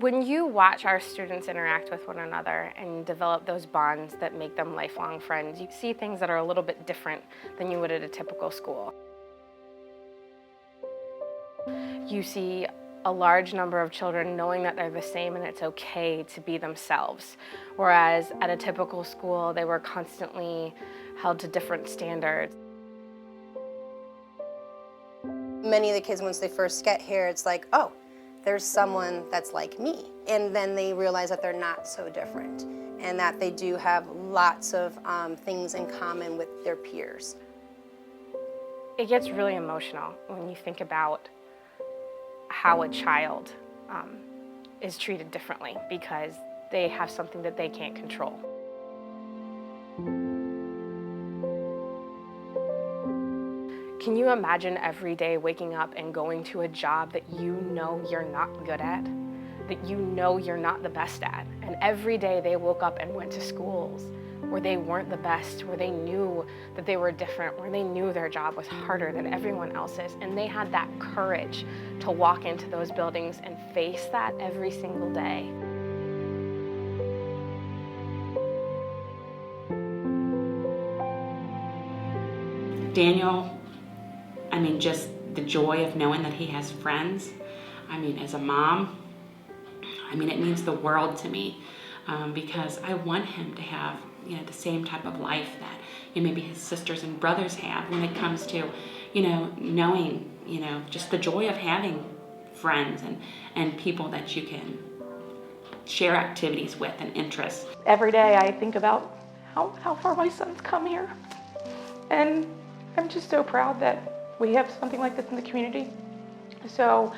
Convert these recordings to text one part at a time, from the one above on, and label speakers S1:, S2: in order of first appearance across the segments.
S1: When you watch our students interact with one another and develop those bonds that make them lifelong friends, you see things that are a little bit different than you would at a typical school. You see a large number of children knowing that they're the same and it's okay to be themselves, whereas at a typical school, they were constantly held to different standards.
S2: Many of the kids, once they first get here, it's like, oh, there's someone that's like me. And then they realize that they're not so different and that they do have lots of things in common with their peers.
S1: It gets really emotional when you think about how a child is treated differently because they have something that they can't control. Can you imagine every day waking up and going to a job that you know you're not good at, that you know you're not the best at, and every day they woke up and went to schools where they weren't the best, where they knew that they were different, where they knew their job was harder than everyone else's, and they had that courage to walk into those buildings and face that every single day.
S3: Daniel, I mean, just the joy of knowing that he has friends. I mean, as a mom, I mean, it means the world to me because I want him to have, the same type of life that, maybe his sisters and brothers have when it comes to, knowing, just the joy of having friends and people that you can share activities with and interests.
S4: Every day I think about how far my son's come here. And I'm just so proud that we have something like this in the community. So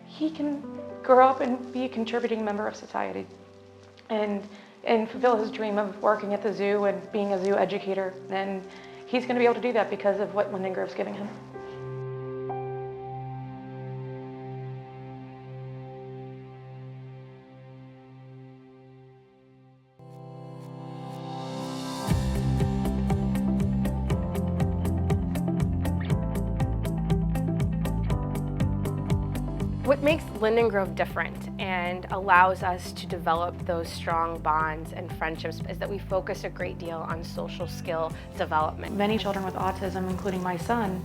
S4: he can grow up and be a contributing member of society and fulfill his dream of working at the zoo and being a zoo educator. And he's going to be able to do that because of what Linden Grove's giving him.
S1: What makes Linden Grove different and allows us to develop those strong bonds and friendships is that we focus a great deal on social skill development.
S4: Many children with autism, including my son,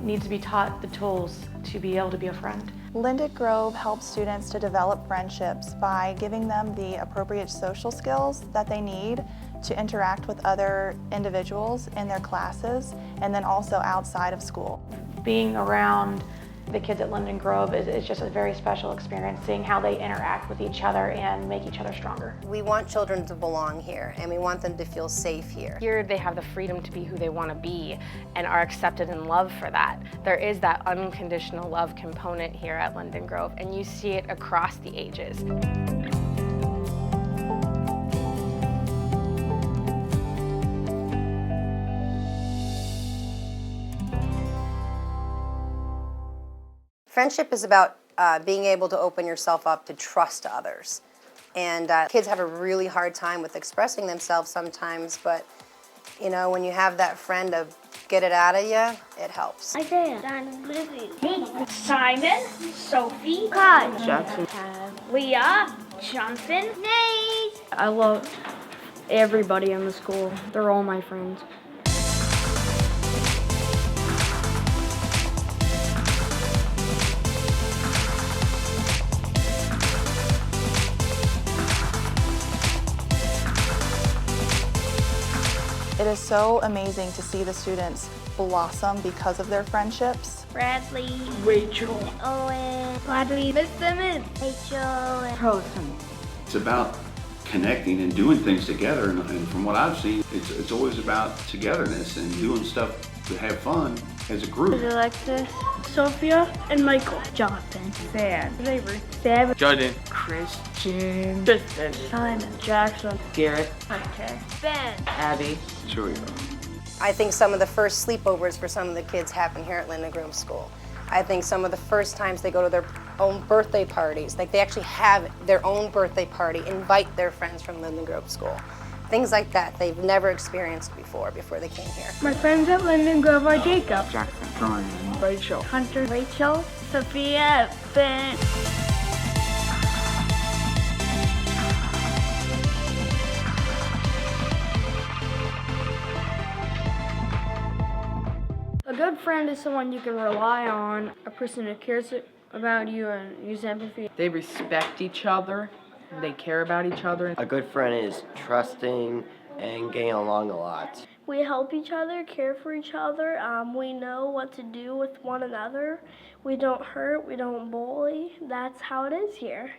S4: need to be taught the tools to be able to be a friend.
S5: Linden Grove helps students to develop friendships by giving them the appropriate social skills that they need to interact with other individuals in their classes and then also outside of school.
S4: Being around the kids at Linden Grove is just a very special experience, seeing how they interact with each other and make each other stronger.
S2: We want children to belong here and we want them to feel safe here.
S1: Here they have the freedom to be who they want to be and are accepted and loved for that. There is that unconditional love component here at Linden Grove, and you see it across the ages.
S2: Friendship is about being able to open yourself up to trust others. And kids have a really hard time with expressing themselves sometimes, but when you have that friend to get it out of you, it helps.
S6: Isaiah, Simon, Sophie, Kai,
S7: Jackson,
S6: Leah, Jonathan, Nate.
S7: I love everybody in the school. They're all my friends.
S5: It is so amazing to see the students blossom because of their friendships.
S6: Bradley,
S7: Rachel,
S6: Owen, Bradley, Miss Simmons, Rachel, and
S7: Carlson.
S8: It's about connecting and doing things together, and from what I've seen, it's always about togetherness and doing stuff to have fun as a group.
S6: Alexis, Sophia, and Michael. Jonathan,
S7: Sam,
S6: Xavier, Sam,
S7: Jordan, Christian, Tristan,
S6: Simon,
S7: Jackson, Garrett,
S6: Hunter, Ben,
S7: Abby,
S8: Cheerio.
S2: I think some of the first sleepovers for some of the kids happen here at Linden Grove School. I think some of the first times they go to their own birthday parties, like they actually have their own birthday party, invite their friends from Linden Grove School. Things like that they've never experienced before they came here.
S6: My friends at Linden Grove are Jacob,
S7: Jackson, Brian, Rachel,
S6: Hunter, Rachel, Sophia, Ben.
S7: A good friend is someone you can rely on, a person who cares about you and use empathy.
S9: They respect each other, they care about each other.
S10: A good friend is trusting and getting along a lot.
S6: We help each other, care for each other. We know what to do with one another. We don't hurt, we don't bully. That's how it is here.